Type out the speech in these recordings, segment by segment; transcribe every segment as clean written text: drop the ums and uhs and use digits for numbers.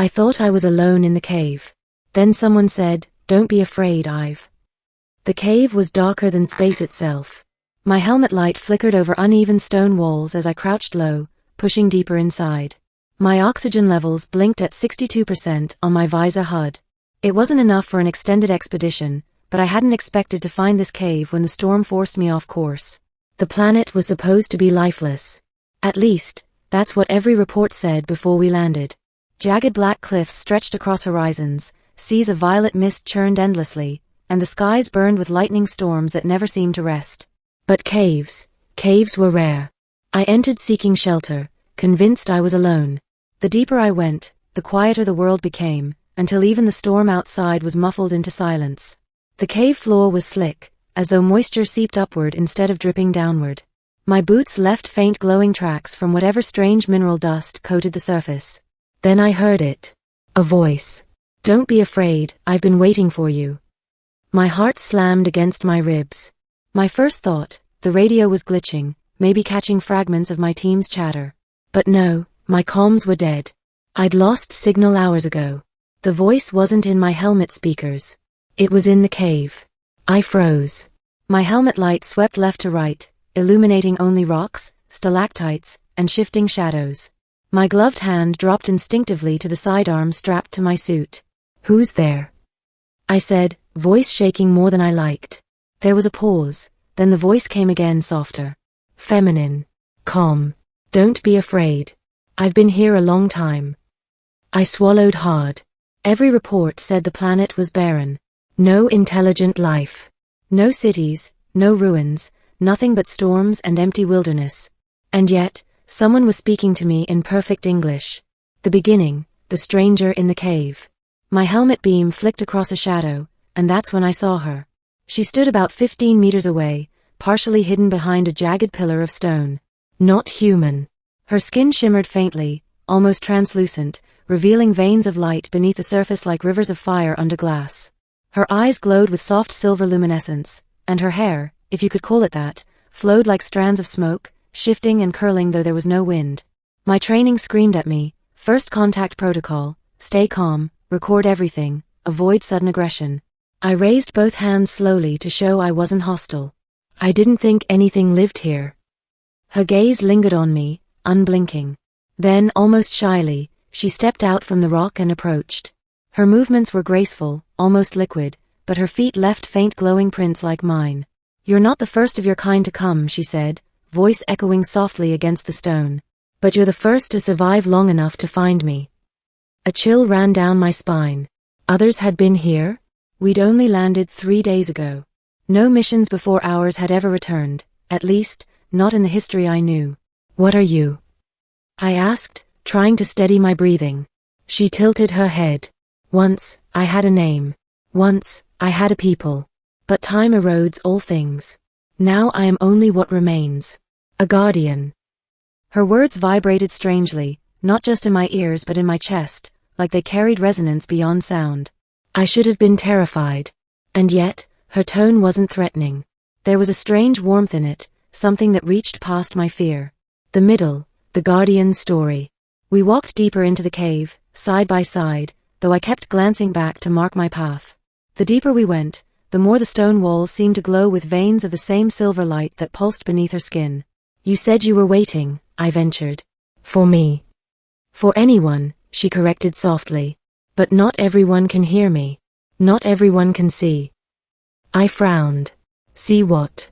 I thought I was alone in the cave. Then someone said, "Don't be afraid, Ive." The cave was darker than space itself. My helmet light flickered over uneven stone walls as I crouched low, pushing deeper inside. My oxygen levels blinked at 62% on my visor HUD. It wasn't enough for an extended expedition, but I hadn't expected to find this cave when the storm forced me off course. The planet was supposed to be lifeless. At least, that's what every report said before we landed. Jagged black cliffs stretched across horizons, seas of violet mist churned endlessly, and the skies burned with lightning storms that never seemed to rest. But caves were rare. I entered seeking shelter, convinced I was alone. The deeper I went, the quieter the world became, until even the storm outside was muffled into silence. The cave floor was slick, as though moisture seeped upward instead of dripping downward. My boots left faint glowing tracks from whatever strange mineral dust coated the surface. Then I heard it. A voice. "Don't be afraid, I've been waiting for you." My heart slammed against my ribs. My first thought, the radio was glitching, maybe catching fragments of my team's chatter. But no, my comms were dead. I'd lost signal hours ago. The voice wasn't in my helmet speakers. It was in the cave. I froze. My helmet light swept left to right, illuminating only rocks, stalactites, and shifting shadows. My gloved hand dropped instinctively to the sidearm strapped to my suit. "Who's there?" I said, voice shaking more than I liked. There was a pause, then the voice came again softer. Feminine. Calm. "Don't be afraid. I've been here a long time." I swallowed hard. Every report said the planet was barren. No intelligent life. No cities, no ruins, nothing but storms and empty wilderness. And yet, someone was speaking to me in perfect English. The beginning, the stranger in the cave. My helmet beam flicked across a shadow, and that's when I saw her. She stood about 15 meters away, partially hidden behind a jagged pillar of stone. Not human. Her skin shimmered faintly, almost translucent, revealing veins of light beneath the surface like rivers of fire under glass. Her eyes glowed with soft silver luminescence, and her hair, if you could call it that, flowed like strands of smoke, shifting and curling though there was no wind. My training screamed at me, first contact protocol, stay calm, record everything, avoid sudden aggression. I raised both hands slowly to show I wasn't hostile. "I didn't think anything lived here." Her gaze lingered on me, unblinking. Then, almost shyly, she stepped out from the rock and approached. Her movements were graceful, almost liquid, but her feet left faint glowing prints like mine. "You're not the first of your kind to come," she said, voice echoing softly against the stone. "But you're the first to survive long enough to find me." A chill ran down my spine. Others had been here? We'd only landed 3 days ago. No missions before ours had ever returned, at least, not in the history I knew. "What are you?" I asked, trying to steady my breathing. She tilted her head. "Once, I had a name. Once, I had a people. But time erodes all things. Now I am only what remains. A guardian." Her words vibrated strangely, not just in my ears but in my chest, like they carried resonance beyond sound. I should have been terrified. And yet, her tone wasn't threatening. There was a strange warmth in it, something that reached past my fear. The middle, the guardian's story. We walked deeper into the cave, side by side, though I kept glancing back to mark my path. The deeper we went, the more the stone walls seemed to glow with veins of the same silver light that pulsed beneath her skin. "You said you were waiting," I ventured. "For me." "For anyone," she corrected softly. "But not everyone can hear me. Not everyone can see." I frowned. "See what?"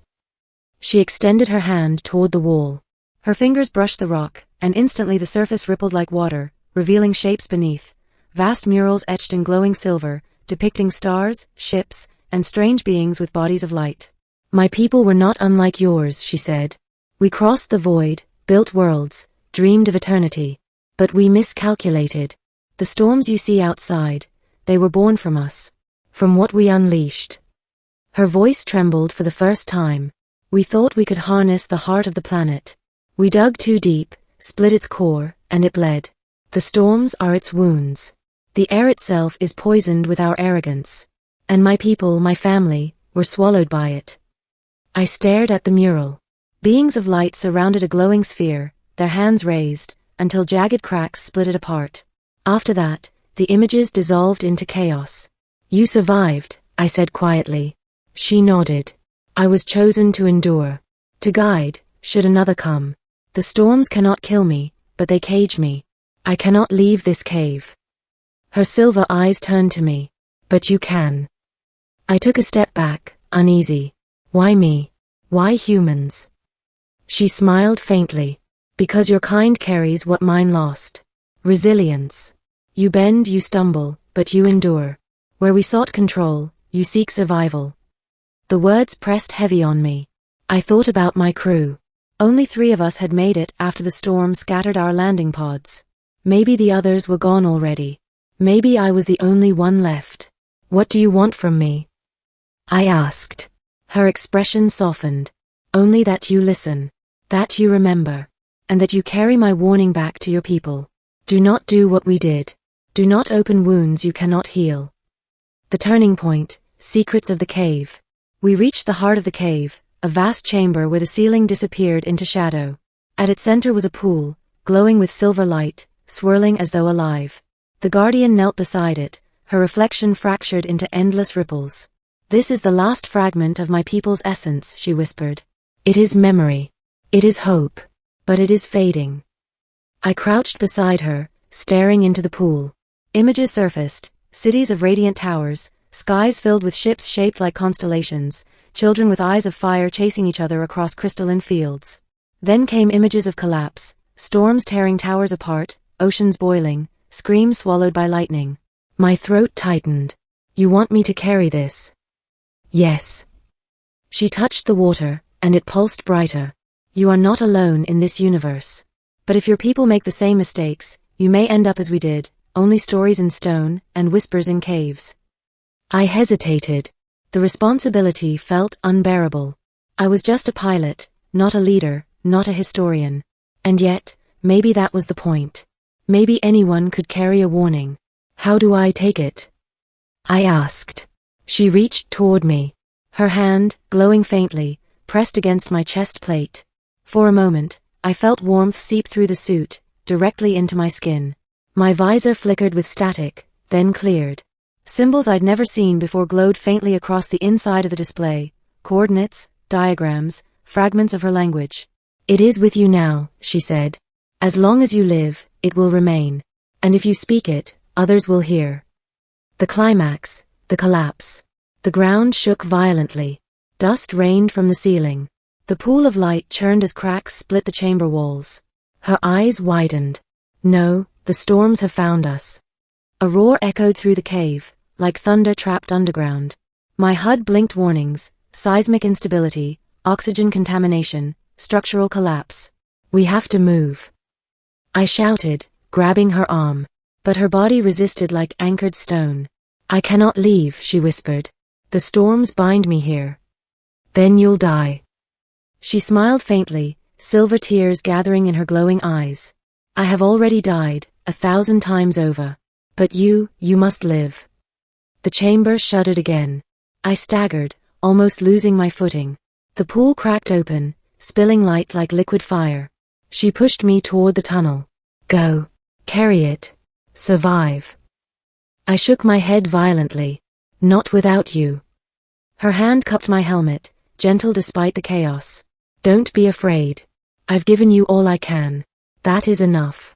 She extended her hand toward the wall. Her fingers brushed the rock, and instantly the surface rippled like water, revealing shapes beneath. Vast murals etched in glowing silver, depicting stars, ships, and strange beings with bodies of light. "My people were not unlike yours," she said. "We crossed the void, built worlds, dreamed of eternity. But we miscalculated. The storms you see outside, they were born from us. From what we unleashed." Her voice trembled for the first time. "We thought we could harness the heart of the planet. We dug too deep, split its core, and it bled. The storms are its wounds. The air itself is poisoned with our arrogance. And my people, my family, were swallowed by it." I stared at the mural. Beings of light surrounded a glowing sphere, their hands raised, until jagged cracks split it apart. After that, The images dissolved into chaos. "You survived," I said quietly. She nodded. "I was chosen to endure. To guide, should another come. The storms cannot kill me, but they cage me. I cannot leave this cave." Her silver eyes turned to me. "But you can." I took a step back, uneasy. "Why me? Why humans?" She smiled faintly. "Because your kind carries what mine lost. Resilience. You bend, you stumble, but you endure. Where we sought control, you seek survival." The words pressed heavy on me. I thought about my crew. Only 3 of us had made it after the storm scattered our landing pods. Maybe the others were gone already. Maybe I was the only one left. "What do you want from me?" I asked. Her expression softened. "Only that you listen. That you remember. And that you carry my warning back to your people. Do not do what we did. Do not open wounds you cannot heal." The turning point, secrets of the cave. We reached the heart of the cave, a vast chamber where the ceiling disappeared into shadow. At its center was a pool, glowing with silver light, swirling as though alive. The guardian knelt beside it, her reflection fractured into endless ripples. "This is the last fragment of my people's essence," she whispered. "It is memory. It is hope. But it is fading." I crouched beside her, staring into the pool. Images surfaced, cities of radiant towers, skies filled with ships shaped like constellations, children with eyes of fire chasing each other across crystalline fields. Then came images of collapse, storms tearing towers apart, oceans boiling, screams swallowed by lightning. My throat tightened. "You want me to carry this?" "Yes." She touched the water, and it pulsed brighter. "You are not alone in this universe. But if your people make the same mistakes, you may end up as we did, only stories in stone and whispers in caves." I hesitated. The responsibility felt unbearable. I was just a pilot, not a leader, not a historian. And yet, maybe that was the point. Maybe anyone could carry a warning. "How do I take it?" I asked. She reached toward me. Her hand, glowing faintly, pressed against my chest plate. For a moment, I felt warmth seep through the suit, directly into my skin. My visor flickered with static, then cleared. Symbols I'd never seen before glowed faintly across the inside of the display, coordinates, diagrams, fragments of her language. "It is with you now," she said. "As long as you live, it will remain. And if you speak it, others will hear." The climax, the collapse. The ground shook violently. Dust rained from the ceiling. The pool of light churned as cracks split the chamber walls. Her eyes widened. "No, the storms have found us." A roar echoed through the cave, like thunder trapped underground. My HUD blinked warnings: seismic instability, oxygen contamination, structural collapse. "We have to move." I shouted, grabbing her arm. But her body resisted like anchored stone. "I cannot leave," she whispered. "The storms bind me here." "Then you'll die." She smiled faintly, silver tears gathering in her glowing eyes. "I have already died, 1,000 times over. But you must live." The chamber shuddered again. I staggered, almost losing my footing. The pool cracked open, spilling light like liquid fire. She pushed me toward the tunnel. "Go. Carry it. Survive." I shook my head violently. "Not without you." Her hand cupped my helmet, gentle despite the chaos. "Don't be afraid. I've given you all I can. That is enough."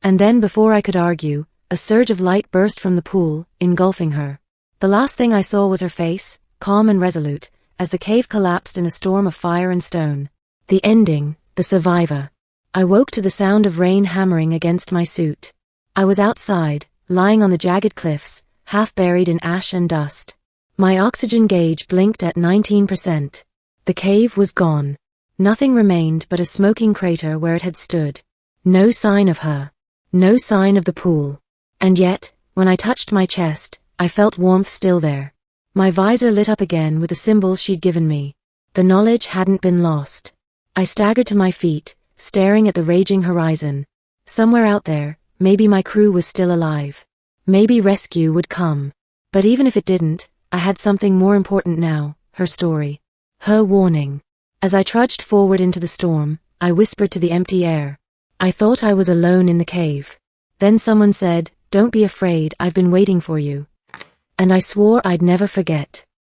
And then before I could argue, a surge of light burst from the pool, engulfing her. The last thing I saw was her face, calm and resolute, as the cave collapsed in a storm of fire and stone. The ending, the survivor. I woke to the sound of rain hammering against my suit. I was outside, lying on the jagged cliffs, half buried in ash and dust. My oxygen gauge blinked at 19%. The cave was gone. Nothing remained but a smoking crater where it had stood. No sign of her. No sign of the pool. And yet, when I touched my chest, I felt warmth still there. My visor lit up again with the symbols she'd given me. The knowledge hadn't been lost. I staggered to my feet, staring at the raging horizon. Somewhere out there, maybe my crew was still alive. Maybe rescue would come. But even if it didn't, I had something more important now, her story. Her warning. As I trudged forward into the storm, I whispered to the empty air. I thought I was alone in the cave. Then someone said, "Don't be afraid, I've been waiting for you." And I swore I'd never forget.